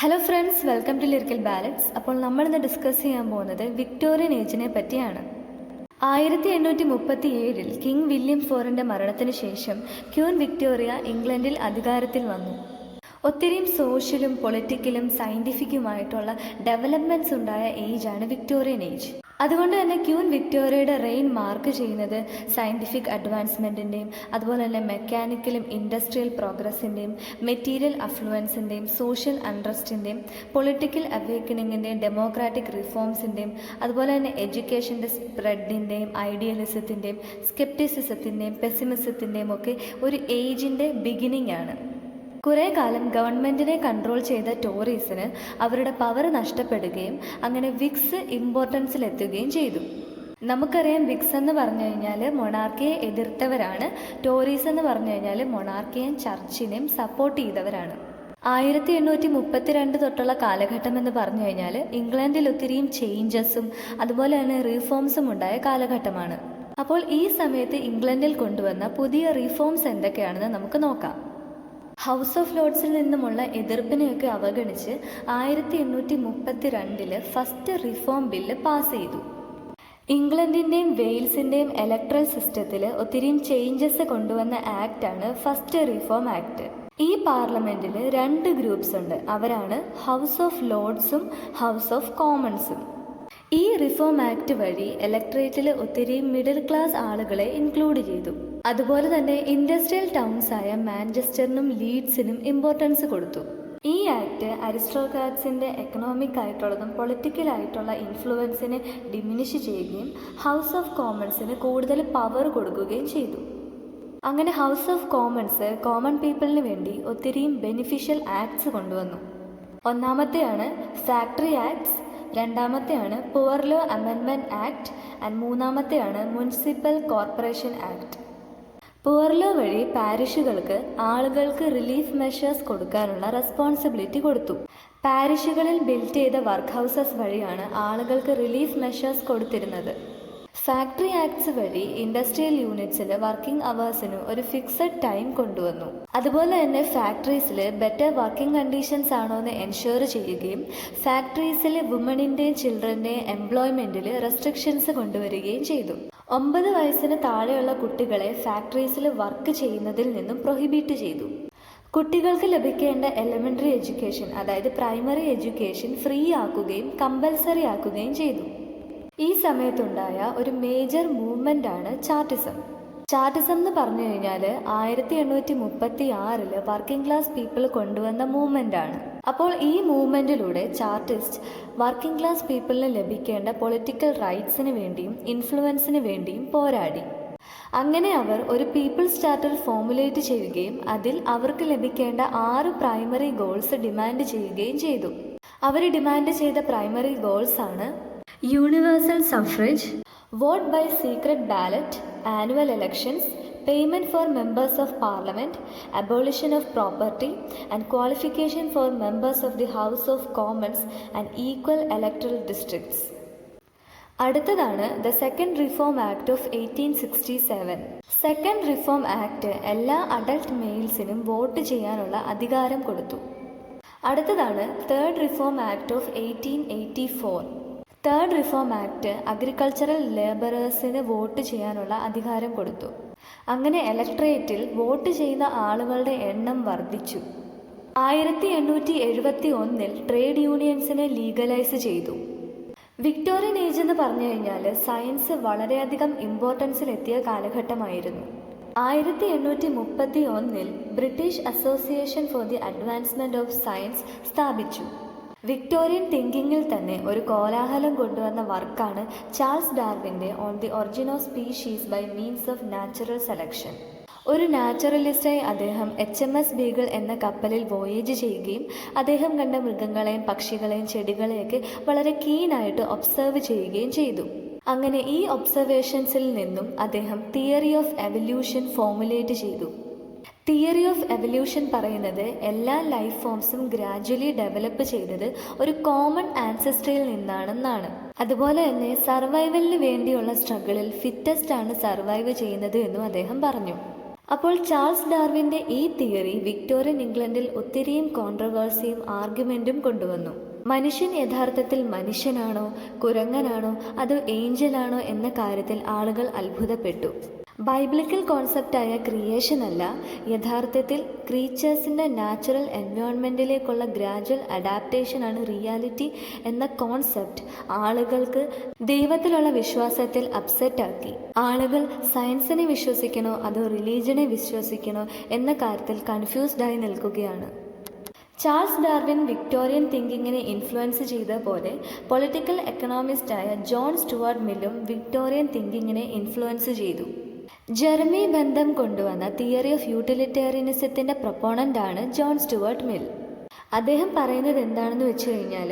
Hello friends, welcome to lyrical balance. അപ്പോൾ നമ്മളിന്ന് discuss ചെയ്യാൻ പോകുന്നത് വിക്ടോറിയൻ ഏജിനെ പറ്റിയാണ്. 1837 കിങ് വില്യം ഫോറിൻ്റെ മരണത്തിന് ശേഷം ക്യൂൻ വിക്ടോറിയ ഇംഗ്ലണ്ടിൽ അധികാരത്തിൽ വന്നു. ഒത്തിരിയും സോഷ്യലും പൊളിറ്റിക്കലും സയൻറ്റിഫിക്കുമായിട്ടുള്ള ഡെവലപ്മെൻറ്റ്സ് ഉണ്ടായ ഏജാണ് വിക്ടോറിയൻ ഏജ്. അതുകൊണ്ട് തന്നെ ക്യൂൻ വിക്ടോറിയയുടെ റെയിൻ മാർക്ക് ചെയ്യുന്നത് സയൻറ്റിഫിക് അഡ്വാൻസ്മെൻറ്റിൻ്റെയും അതുപോലെ തന്നെ മെക്കാനിക്കലും ഇൻഡസ്ട്രിയൽ പ്രോഗ്രസിൻ്റെയും മെറ്റീരിയൽ അഫ്ലുവൻസിൻ്റെയും സോഷ്യൽ അൺട്രസ്റ്റിൻ്റെയും പൊളിറ്റിക്കൽ അവേക്കണിങ്ങിൻ്റെയും ഡെമോക്രാറ്റിക് റിഫോംസിൻ്റെയും അതുപോലെ തന്നെ എഡ്യൂക്കേഷൻ്റെ സ്പ്രെഡിൻ്റെയും ഐഡിയലിസത്തിൻ്റെയും സ്കെപ്റ്റിസിസത്തിൻ്റെയും പെസിമിസത്തിൻ്റെയും ഒക്കെ ഒരു ഏജിൻ്റെ ബിഗിനിങ് ആണ്. കുറേ കാലം ഗവൺമെൻറ്റിനെ കൺട്രോൾ ചെയ്ത ടോറീസിന് അവരുടെ പവർ നഷ്ടപ്പെടുകയും അങ്ങനെ വിക്സ് ഇമ്പോർട്ടൻസിലെത്തുകയും ചെയ്തു. നമുക്കറിയാം, വിക്സ് എന്ന് പറഞ്ഞു കഴിഞ്ഞാൽ മൊണാർക്കിയെ എതിർത്തവരാണ്. ടോറീസ് എന്ന് പറഞ്ഞു കഴിഞ്ഞാൽ മൊണാർക്കിയെയും ചർച്ചിനെയും സപ്പോർട്ട് ചെയ്തവരാണ്. 1832 തൊട്ടുള്ള കാലഘട്ടം എന്ന് പറഞ്ഞു കഴിഞ്ഞാൽ ഇംഗ്ലണ്ടിൽ ഒത്തിരിയും ചേഞ്ചസും അതുപോലെ തന്നെ റീഫോംസും ഉണ്ടായ കാലഘട്ടമാണ്. അപ്പോൾ ഈ സമയത്ത് ഇംഗ്ലണ്ടിൽ കൊണ്ടുവന്ന പുതിയ റീഫോംസ് എന്തൊക്കെയാണെന്ന് നമുക്ക് നോക്കാം. ഹൗസ് ഓഫ് ലോർഡ്സിൽ നിന്നുമുള്ള എതിർപ്പിനെയൊക്കെ അവഗണിച്ച് 1832 ഫസ്റ്റ് റിഫോം ബില്ല് പാസ് ചെയ്തു. ഇംഗ്ലണ്ടിൻ്റെയും വെയിൽസിൻ്റെയും ഇലക്ട്രൽ സിസ്റ്റത്തിൽ ഒത്തിരിയും ചേഞ്ചസ് കൊണ്ടുവന്ന ആക്റ്റാണ് ഫസ്റ്റ് റിഫോം ആക്ട്. ഈ പാർലമെൻറ്റിൽ 2 ഗ്രൂപ്പ്സ് ഉണ്ട്. അവരാണ് ഹൗസ് ഓഫ് ലോർഡ്സും ഹൗസ് ഓഫ് കോമൺസും. ഈ റിഫോം ആക്ട് വഴി ഇലക്ട്രേറ്റിൽ ഒത്തിരി മിഡിൽ ക്ലാസ് ആളുകളെ ഇൻക്ലൂഡ് ചെയ്തു. അതുപോലെ തന്നെ ഇൻഡസ്ട്രിയൽ ടൗൺസ് ആയ മാഞ്ചസ്റ്ററിനും ലീഡ്സിനും ഇമ്പോർട്ടൻസ് കൊടുത്തു. ഈ ആക്ട് അരിസ്റ്റോക്രാറ്റ്സിൻ്റെ എക്കണോമിക് ആയിട്ടുള്ളതും പൊളിറ്റിക്കൽ ആയിട്ടുള്ള ഇൻഫ്ലുവൻസിനെ ഡിമിനിഷ് ചെയ്യുകയും ഹൗസ് ഓഫ് കോമൺസിന് കൂടുതൽ പവർ കൊടുക്കുകയും ചെയ്തു. അങ്ങനെ ഹൗസ് ഓഫ് കോമൺസ് കോമൺ പീപ്പിളിന് വേണ്ടി ഒത്തിരിയും ബെനിഫിഷ്യൽ ആക്ട്സ് കൊണ്ടുവന്നു. ഒന്നാമത്തെയാണ് ഫാക്ടറി ആക്ട്സ്, രണ്ടാമത്തെയാണ് poor law amendment act and മൂന്നാമത്തെയാണ് municipal corporation act. Poor law വഴി പാരിഷുകൾക്ക് ആളുകൾക്ക് റിലീഫ് മെഷേഴ്സ് കൊടുക്കാനുള്ള റെസ്പോൺസിബിലിറ്റി കൊടുത്തു. പാരിഷുകളിൽ ബിൽറ്റ് ചെയ്ത വർക്ക് ഹൗസസ് വഴിയാണ് ആളുകൾക്ക് റിലീഫ് മെഷേഴ്സ് കൊടുത്തിരുന്നത്. ഫാക്ടറി ആക്ട്സ് വഴി ഇൻഡസ്ട്രിയൽ യൂണിറ്റ്സിൽ വർക്കിംഗ് അവേഴ്സിന് ഒരു ഫിക്സഡ് ടൈം കൊണ്ടുവന്നു. അതുപോലെ തന്നെ ഫാക്ടറീസിൽ ബെറ്റർ വർക്കിംഗ് കണ്ടീഷൻസ് ആണോ എന്ന് എൻഷുർ ചെയ്യുകയും ഫാക്ടറീസിൽ വുമണിൻ്റെയും ചിൽഡ്രൻ്റെയും എംപ്ലോയ്മെൻറ്റിൽ റെസ്ട്രിക്ഷൻസ് കൊണ്ടുവരികയും ചെയ്തു. 9 വയസ്സിന് താഴെയുള്ള കുട്ടികളെ ഫാക്ടറീസിൽ വർക്ക് ചെയ്യുന്നതിൽ നിന്നും പ്രൊഹിബിറ്റ് ചെയ്തു. കുട്ടികൾക്ക് ലഭിക്കേണ്ട എലിമെൻ്ററി എഡ്യൂക്കേഷൻ, അതായത് പ്രൈമറി എഡ്യൂക്കേഷൻ ഫ്രീ ആക്കുകയും കമ്പൽസറി ആക്കുകയും ചെയ്തു. ഈ സമയത്തുണ്ടായ ഒരു മേജർ മൂവ്മെൻ്റ് ആണ് ചാർട്ടിസം. ചാർട്ടിസം എന്ന് പറഞ്ഞു കഴിഞ്ഞാൽ 1836 വർക്കിംഗ് ക്ലാസ് പീപ്പിൾ കൊണ്ടുവന്ന മൂവ്മെൻ്റ് ആണ്. അപ്പോൾ ഈ മൂവ്മെൻറ്റിലൂടെ ചാർട്ടിസ്റ്റ് വർക്കിംഗ് ക്ലാസ് പീപ്പിളിന് ലഭിക്കേണ്ട പൊളിറ്റിക്കൽ റൈറ്റ്സിന് വേണ്ടിയും ഇൻഫ്ലുവൻസിന് വേണ്ടിയും പോരാടി. അങ്ങനെ അവർ ഒരു പീപ്പിൾസ് ചാർട്ടർ ഫോമുലേറ്റ് ചെയ്യുകയും അതിൽ അവർക്ക് ലഭിക്കേണ്ട 6 പ്രൈമറി ഗോൾസ് ഡിമാൻഡ് ചെയ്യുകയും ചെയ്തു. അവർ ഡിമാൻഡ് ചെയ്ത പ്രൈമറി ഗോൾസ് ആണ് universal suffrage, vote by secret ballot, annual elections, payment for members of parliament, abolition of property and qualification for members of the house of commons and equal electoral districts. അടുത്തതാണ് the second reform act of 1867. Second reform act എല്ലാ adult മെയിൽസിനും vote ചെയ്യാനുള്ള അധികാരം കൊടുത്തു. അടുത്തതാണ് third reform act of 1884. Third reform act agricultural ലേബറേഴ്സിന് vote ചെയ്യാനുള്ള അധികാരം കൊടുത്തു. അങ്ങനെ ഇലക്ട്രേറ്റിൽ വോട്ട് ചെയ്യുന്ന ആളുകളുടെ എണ്ണം വർദ്ധിച്ചു. 1871 ട്രേഡ് യൂണിയൻസിനെ ലീഗലൈസ് ചെയ്തു. വിക്ടോറിയൻ ഏജ് എന്ന് പറഞ്ഞു കഴിഞ്ഞാൽ സയൻസ് വളരെയധികം ഇമ്പോർട്ടൻസിലെത്തിയ കാലഘട്ടമായിരുന്നു. 1831 British association for the advancement of science സ്ഥാപിച്ചു. വിക്ടോറിയൻ തിങ്കിങ്ങിൽ തന്നെ ഒരു കോലാഹലം കൊണ്ടുവന്ന വർക്കാണ് ചാൾസ് ഡാർവിൻ്റെ on the origin of species by means of natural selection. ഒരു നാച്ചുറലിസ്റ്റായി അദ്ദേഹം HMS ബീഗിൾ എന്ന കപ്പലിൽ വോയേജ് ചെയ്യുകയും അദ്ദേഹം കണ്ട മൃഗങ്ങളെയും പക്ഷികളെയും ചെടികളെയൊക്കെ വളരെ കീനായിട്ട് ഒബ്സർവ് ചെയ്യുകയും ചെയ്തു. അങ്ങനെ ഈ ഒബ്സർവേഷൻസിൽ നിന്നും അദ്ദേഹം തിയറി ഓഫ് എവല്യൂഷൻ ഫോമുലേറ്റ് ചെയ്തു. തിയറി ഓഫ് എവല്യൂഷൻ പറയുന്നത് എല്ലാ ലൈഫ് ഫോംസും ഗ്രാജ്വലി ഡെവലപ്പ് ചെയ്തത് ഒരു കോമൺ ആൻസസ്ട്രിയിൽ നിന്നാണെന്നാണ്. അതുപോലെ തന്നെ സർവൈവലിന് വേണ്ടിയുള്ള സ്ട്രഗിളിൽ ഫിറ്റസ്റ്റ് ആണ് സർവൈവ് ചെയ്യുന്നത് എന്നും അദ്ദേഹം പറഞ്ഞു. അപ്പോൾ ചാൾസ് ഡാർവിൻ്റെ ഈ തിയറി വിക്ടോറിയൻ ഇംഗ്ലണ്ടിൽ ഒത്തിരിയും കോൺട്രവേഴ്സിയും ആർഗ്യുമെൻറ്റും കൊണ്ടുവന്നു. മനുഷ്യൻ യഥാർത്ഥത്തിൽ മനുഷ്യനാണോ, കുരങ്ങനാണോ, അതോ ഏഞ്ചലാണോ എന്ന കാര്യത്തിൽ ആളുകൾ അത്ഭുതപ്പെട്ടു. ബൈബിളിക്കൽ കോൺസെപ്റ്റായ ക്രിയേഷൻ അല്ല, യഥാർത്ഥത്തിൽ ക്രീച്ചേഴ്സിൻ്റെ നാച്ചുറൽ എൻവയോൺമെൻറ്റിലേക്കുള്ള ഗ്രാജുവൽ അഡാപ്റ്റേഷനാണ് റിയാലിറ്റി എന്ന കോൺസെപ്റ്റ് ആളുകൾക്ക് ദൈവത്തിലുള്ള വിശ്വാസത്തിൽ അപ്സെറ്റാക്കി. ആളുകൾ സയൻസിനെ വിശ്വസിക്കണോ അതോ റിലീജനെ വിശ്വസിക്കണോ എന്ന കാര്യത്തിൽ കൺഫ്യൂസ്ഡായി നിൽക്കുകയാണ്. ചാൾസ് ഡാർവിൻ വിക്ടോറിയൻ തിങ്കിങ്ങിനെ ഇൻഫ്ലുവൻസ് ചെയ്ത പോലെ പൊളിറ്റിക്കൽ എക്കണോമിസ്റ്റായ ജോൺ സ്റ്റുവാർട്ട് മില്ലും വിക്ടോറിയൻ തിങ്കിങ്ങിനെ ഇൻഫ്ലുവൻസ് ചെയ്തു. ജെറമി ബന്ധം കൊണ്ടുവന്ന തിയറി ഓഫ് യൂട്ടിലിറ്റേറിയനിസത്തിൻ്റെ പ്രൊപ്പോണൻ്റാണ് ജോൺ സ്റ്റുവാർട്ട് മിൽ. അദ്ദേഹം പറയുന്നത് എന്താണെന്ന് വെച്ച് കഴിഞ്ഞാൽ,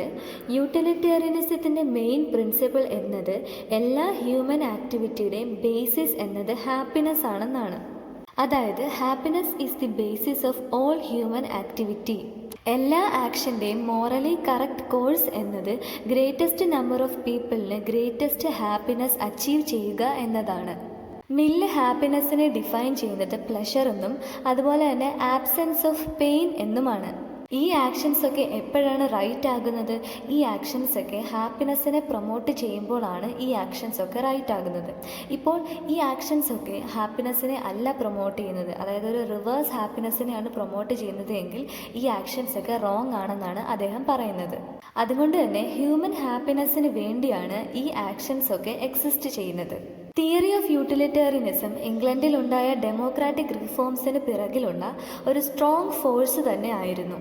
യൂട്ടിലിറ്റേറിയനിസത്തിൻ്റെ മെയിൻ പ്രിൻസിപ്പിൾ എന്നത് എല്ലാ ഹ്യൂമൻ ആക്ടിവിറ്റിയുടെയും ബേസിസ് എന്നത് ഹാപ്പിനെസ് ആണെന്നാണ്. അതായത് happiness is the basis of all human activity. എല്ലാ ആക്ഷൻ്റെയും മോറലി കറക്റ്റ് കോഴ്സ് എന്നത് ഗ്രേറ്റസ്റ്റ് നമ്പർ ഓഫ് പീപ്പിളിന് ഗ്രേറ്റസ്റ്റ് ഹാപ്പിനെസ് അച്ചീവ് ചെയ്യുക എന്നതാണ്. മില്ല് ഹാപ്പിനെസ്സിനെ ഡിഫൈൻ ചെയ്യുന്നത് പ്ലഷർ എന്നും അതുപോലെ തന്നെ ആബ്സെൻസ് ഓഫ് പെയിൻ എന്നുമാണ്. ഈ ആക്ഷൻസൊക്കെ എപ്പോഴാണ് റൈറ്റ് ആകുന്നത്? ഈ ആക്ഷൻസൊക്കെ ഹാപ്പിനെസ്സിനെ പ്രൊമോട്ട് ചെയ്യുമ്പോഴാണ് ഈ ആക്ഷൻസൊക്കെ റൈറ്റ് ആകുന്നത്. ഇപ്പോൾ ഈ ആക്ഷൻസൊക്കെ ഹാപ്പിനെസ്സിനെ അല്ല പ്രൊമോട്ട് ചെയ്യുന്നത്, അതായത് ഒരു റിവേഴ്സ് ഹാപ്പിനെസ്സിനെയാണ് പ്രൊമോട്ട് ചെയ്യുന്നത് എങ്കിൽ ഈ ആക്ഷൻസൊക്കെ റോങ് ആണെന്നാണ് അദ്ദേഹം പറയുന്നത്. അതുകൊണ്ട് തന്നെ ഹ്യൂമൻ ഹാപ്പിനെസ്സിന് വേണ്ടിയാണ് ഈ ആക്ഷൻസൊക്കെ എക്സിസ്റ്റ് ചെയ്യുന്നത്. തിയറി ഓഫ് യൂട്ടിലിറ്റേറിയനിസം ഇംഗ്ലണ്ടിലുണ്ടായ ഡെമോക്രാറ്റിക് റിഫോംസിന് പിറകിലുള്ള ഒരു സ്ട്രോങ് ഫോഴ്സ് തന്നെ ആയിരുന്നു.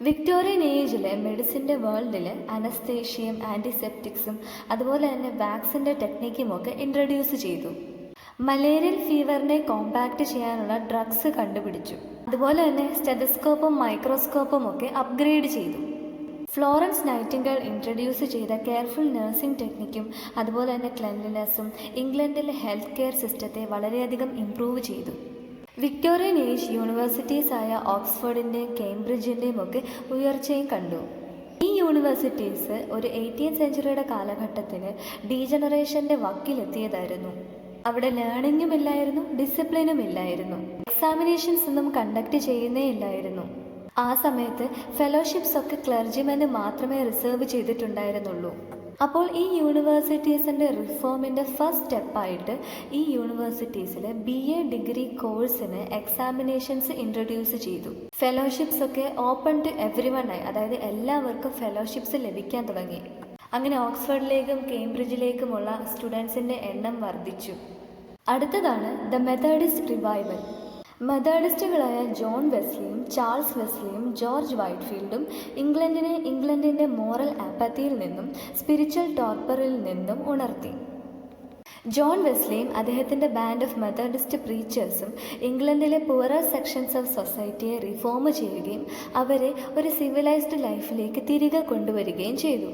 വിക്ടോറിയൻ ഏജിലെ മെഡിസിൻ്റെ വേൾഡിൽ അനസ്തേഷ്യയും ആൻറ്റിസെപ്റ്റിക്സും അതുപോലെ തന്നെ വാക്സിൻ്റെ ടെക്നിക്കുമൊക്കെ ഇൻട്രൊഡ്യൂസ് ചെയ്തു. മലേറിയൽ ഫീവറിനെ കോമ്പാക്റ്റ് ചെയ്യാനുള്ള ഡ്രഗ്സ് കണ്ടുപിടിച്ചു. അതുപോലെ തന്നെ സ്റ്റെതസ്കോപ്പും മൈക്രോസ്കോപ്പും ഒക്കെ അപ്ഗ്രേഡ് ചെയ്തു. ഫ്ലോറൻസ് നൈറ്റിംഗേൽ ഇൻട്രൊഡ്യൂസ് ചെയ്ത കെയർഫുൾ നഴ്സിംഗ് ടെക്നിക്കും അതുപോലെ തന്നെ ക്ലെൻലിനെസ്സും ഇംഗ്ലണ്ടിലെ ഹെൽത്ത് കെയർ സിസ്റ്റത്തെ വളരെയധികം ഇംപ്രൂവ് ചെയ്തു. വിക്ടോറിയൻ ഏജ് യൂണിവേഴ്സിറ്റീസായ ഓക്സ്ഫോർഡിൻ്റെയും കേംബ്രിഡ്ജിൻ്റെയും ഒക്കെ ഉയർച്ചയും കണ്ടു. ഈ യൂണിവേഴ്സിറ്റീസ് ഒരു 18th സെഞ്ച്വറിയുടെ കാലഘട്ടത്തിൽ ഡീജനറേഷൻ്റെ വക്കിലെത്തിയതായിരുന്നു. അവിടെ ലേണിങ്ങും ഇല്ലായിരുന്നു, ഡിസിപ്ലിനും ഇല്ലായിരുന്നു, എക്സാമിനേഷൻസ് ഒന്നും കണ്ടക്ട് ചെയ്യുന്നേ ഇല്ലായിരുന്നു. ആ സമയത്ത് ഫെലോഷിപ്സ് ഒക്കെ ക്ലർജിമെന് മാത്രമേ റിസർവ് ചെയ്തിട്ടുണ്ടായിരുന്നുള്ളൂ. അപ്പോൾ ഈ യൂണിവേഴ്സിറ്റീസിൻ്റെ റിഫോമിൻ്റെ ഫസ്റ്റ് സ്റ്റെപ്പായിട്ട് ഈ യൂണിവേഴ്സിറ്റീസിൽ BA ഡിഗ്രി കോഴ്സിന് എക്സാമിനേഷൻസ് ഇൻട്രൊഡ്യൂസ് ചെയ്തു. ഫെലോഷിപ്സ് ഒക്കെ ഓപ്പൺ ടു എവ്രി വൺ ആയി, അതായത് എല്ലാവർക്കും ഫെലോഷിപ്സ് ലഭിക്കാൻ തുടങ്ങി. അങ്ങനെ ഓക്സ്ഫോർഡിലേക്കും കേംബ്രിഡ്ജിലേക്കുമുള്ള സ്റ്റുഡൻസിൻ്റെ എണ്ണം വർദ്ധിച്ചു. അടുത്തതാണ് ദ മെത്തേഡിസ്റ്റ് റിവൈവൽ. മെത്തേഡിസ്റ്റുകളായ ജോൺ വെസ്ലിയും ചാൾസ് വെസ്ലിയും ജോർജ് വൈറ്റ്ഫീൽഡും ഇംഗ്ലണ്ടിൻ്റെ മോറൽ ആപ്പത്തിയിൽ നിന്നും സ്പിരിച്വൽ ടോർപ്പറിൽ നിന്നും ഉണർത്തി. ജോൺ വെസ്ലിയും അദ്ദേഹത്തിൻ്റെ ബാൻഡ് ഓഫ് മെത്തേഡിസ്റ്റ് പ്രീച്ചേഴ്സും ഇംഗ്ലണ്ടിലെ പുവറർ സെക്ഷൻസ് ഓഫ് സൊസൈറ്റിയെ റിഫോം ചെയ്യുകയും അവരെ ഒരു സിവിലൈസ്ഡ് ലൈഫിലേക്ക് തിരികെ കൊണ്ടുവരികയും ചെയ്തു.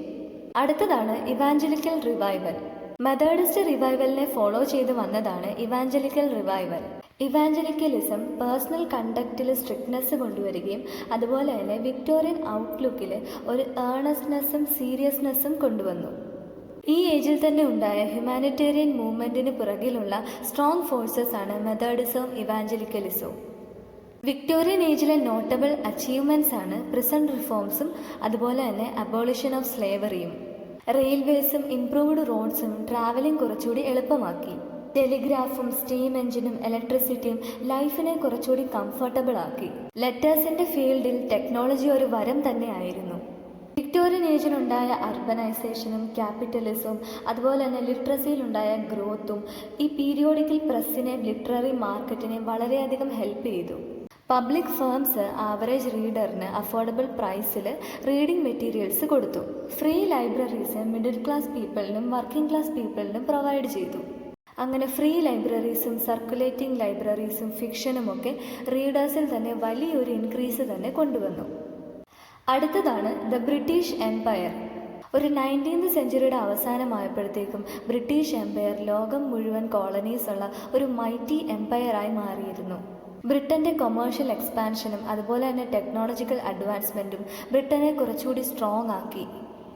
അടുത്തതാണ് ഇവാഞ്ചലിക്കൽ റിവൈവൽ. മെത്തേഡിസ്റ്റ് റിവൈവലിനെ ഫോളോ ചെയ്ത് വന്നതാണ് ഇവാഞ്ചലിക്കൽ റിവൈവൽ. ഇവാഞ്ചലിക്കലിസം പേഴ്സണൽ കണ്ടക്റ്റിൽ സ്ട്രിക്ട്നെസ് കൊണ്ടുവരികയും അതുപോലെ തന്നെ വിക്ടോറിയൻ ഔട്ട്ലുക്കിൽ ഒരു ഏർണസ്റ്റ്നെസ്സും സീരിയസ്നെസ്സും കൊണ്ടുവന്നു. ഈ ഏജിൽ തന്നെ ഉണ്ടായ ഹ്യൂമാനിറ്റേറിയൻ മൂവ്മെൻറ്റിന് പുറകിലുള്ള സ്ട്രോങ് ഫോഴ്സസ് ആണ് മെത്തേഡിസവും ഇവാഞ്ചലിക്കലിസവും. വിക്ടോറിയൻ ഏജിലെ നോട്ടബിൾ അച്ചീവ്മെൻറ്റ്സ് ആണ് പ്രിസൺ റിഫോംസും അതുപോലെ തന്നെ അബോളിഷൻ ഓഫ് സ്ലേവറിയും. റെയിൽവേസും ഇംപ്രൂവ്ഡ് റോഡ്സും ട്രാവലിംഗ് കുറച്ചുകൂടി എളുപ്പമാക്കി. ടെലിഗ്രാഫും സ്റ്റീം എഞ്ചിനും ഇലക്ട്രിസിറ്റിയും ലൈഫിനെ കുറച്ചുകൂടി കംഫർട്ടബിൾ ആക്കി. ലെറ്റേഴ്സിൻ്റെ ഫീൽഡിൽ ടെക്നോളജി ഒരു വരം തന്നെയായിരുന്നു. വിക്ടോറിയൻ ഏജിലുണ്ടായ അർബനൈസേഷനും ക്യാപിറ്റലിസവും അതുപോലെ തന്നെ ലിറ്ററസിയിലുണ്ടായ ഗ്രോത്തും ഈ പീരിയോഡിക്കൽ പ്രസ്സിനെ ലിറ്റററി മാർക്കറ്റിനെ വളരെയധികം ഹെൽപ്പ് ചെയ്തു. പബ്ലിക് ഫേംസ് ആവറേജ് റീഡറിന് അഫോർഡബിൾ പ്രൈസിൽ റീഡിംഗ് മെറ്റീരിയൽസ് കൊടുത്തു. ഫ്രീ ലൈബ്രറീസ് മിഡിൽ ക്ലാസ് പീപ്പിളിനും വർക്കിംഗ് ക്ലാസ് പീപ്പിളിനും പ്രൊവൈഡ് ചെയ്തു. അങ്ങനെ ഫ്രീ ലൈബ്രറീസും സർക്കുലേറ്റിംഗ് ലൈബ്രറീസും ഫിക്ഷനുമൊക്കെ റീഡേഴ്സിൽ തന്നെ വലിയൊരു ഇൻക്രീസ് തന്നെ കൊണ്ടുവന്നു. അടുത്തതാണ് ദ ബ്രിട്ടീഷ് എംപയർ. ഒരു 19th സെഞ്ച്വറിയുടെ അവസാനമായപ്പോഴത്തേക്കും ബ്രിട്ടീഷ് എംപയർ ലോകം മുഴുവൻ കോളനീസ് ഉള്ള ഒരു മൈറ്റി എംപയറായി മാറിയിരുന്നു. ബ്രിട്ടൻ്റെ കൊമേഴ്ഷ്യൽ എക്സ്പാൻഷനും അതുപോലെ തന്നെ ടെക്നോളജിക്കൽ അഡ്വാൻസ്മെൻറ്റും ബ്രിട്ടനെ കുറച്ചുകൂടി സ്ട്രോങ് ആക്കി.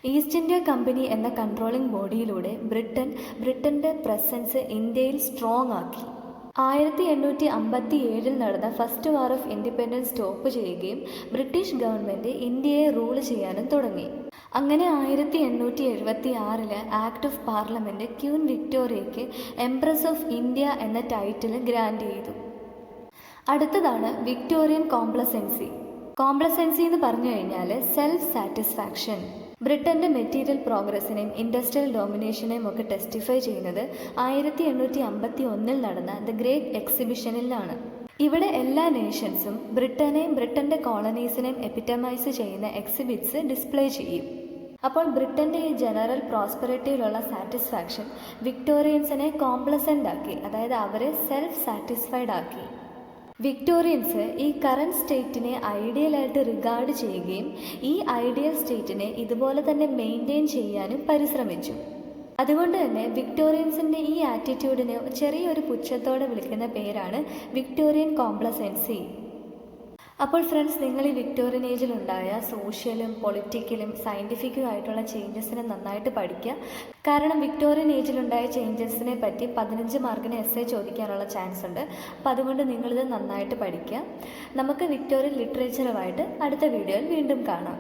ഈസ്റ്റ് ഇന്ത്യ കമ്പനി എന്ന കൺട്രോളിംഗ് ബോഡിയിലൂടെ ബ്രിട്ടൻ്റെ പ്രസൻസ് ഇന്ത്യയിൽ സ്ട്രോങ് ആക്കി. 1857 നടന്ന first war of independence stop ചെയ്യുകയും ബ്രിട്ടീഷ് ഗവൺമെൻറ് ഇന്ത്യയെ റൂൾ ചെയ്യാനും തുടങ്ങി. അങ്ങനെ 1876 ആക്ട് ഓഫ് പാർലമെൻറ്റ് ക്വീൻ വിക്ടോറിയയ്ക്ക് എംപ്രസ് ഓഫ് ഇന്ത്യ എന്ന ടൈറ്റിൽ ഗ്രാൻഡ് ചെയ്തു. അടുത്തതാണ് വിക്ടോറിയൻ കോംപ്ലസൻസി. കോംപ്ലസൻസി എന്ന് പറഞ്ഞു കഴിഞ്ഞാൽ സെൽഫ് സാറ്റിസ്ഫാക്ഷൻ. ബ്രിട്ടൻ്റെ മെറ്റീരിയൽ പ്രോഗ്രസിനെയും ഇൻഡസ്ട്രിയൽ ഡോമിനേഷനെയും ഒക്കെ ടെസ്റ്റിഫൈ ചെയ്യുന്നത് 1851 നടന്ന ദ ഗ്രേറ്റ് എക്സിബിഷനിലാണ്. ഇവിടെ എല്ലാ നേഷൻസും ബ്രിട്ടനെയും ബ്രിട്ടൻ്റെ കോളനീസിനെയും എപ്പിറ്റമൈസ് ചെയ്യുന്ന എക്സിബിറ്റ്സ് ഡിസ്പ്ലേ ചെയ്യും. അപ്പോൾ ബ്രിട്ടൻ്റെ ഈ ജനറൽ പ്രോസ്പെറിറ്റിയിലുള്ള സാറ്റിസ്ഫാക്ഷൻ വിക്ടോറിയൻസിനെ കോംപ്ലസൻ്റ് ആക്കി, അതായത് അവരെ സെൽഫ് സാറ്റിസ്ഫൈഡ് ആക്കി. വിക്ടോറിയൻസ് ഈ കറൻറ്റ് സ്റ്റേറ്റിനെ ഐഡിയലായിട്ട് റിഗാർഡ് ചെയ്യുകയും ഈ ഐഡിയൽ സ്റ്റേറ്റിനെ ഇതുപോലെ തന്നെ മെയിൻറ്റെയിൻ ചെയ്യാനും പരിശ്രമിച്ചു. അതുകൊണ്ട് തന്നെ വിക്ടോറിയൻസിൻ്റെ ഈ ആറ്റിറ്റ്യൂഡിനെ ചെറിയൊരു പുച്ഛത്തോടെ വിളിക്കുന്ന പേരാണ് വിക്ടോറിയൻ കോംപ്ലസൻസി. അപ്പോൾ ഫ്രണ്ട്സ്, നിങ്ങൾ ഈ വിക്ടോറിയൻ ഏജിലുണ്ടായ സോഷ്യലും പൊളിറ്റിക്കലും സയൻറ്റിഫിക്കും ആയിട്ടുള്ള ചേഞ്ചസിനെ നന്നായിട്ട് പഠിക്കുക. കാരണം വിക്ടോറിയൻ ഏജിലുണ്ടായ ചേഞ്ചസിനെ പറ്റി 15 മാർക്കിന് എസ്സേ ചോദിക്കാനുള്ള ചാൻസ് ഉണ്ട്. അപ്പോൾ അതുകൊണ്ട് നിങ്ങളിത് നന്നായിട്ട് പഠിക്കുക. നമുക്ക് വിക്ടോറിയൻ ലിറ്ററേച്ചറുമായിട്ട് അടുത്ത വീഡിയോയിൽ വീണ്ടും കാണാം.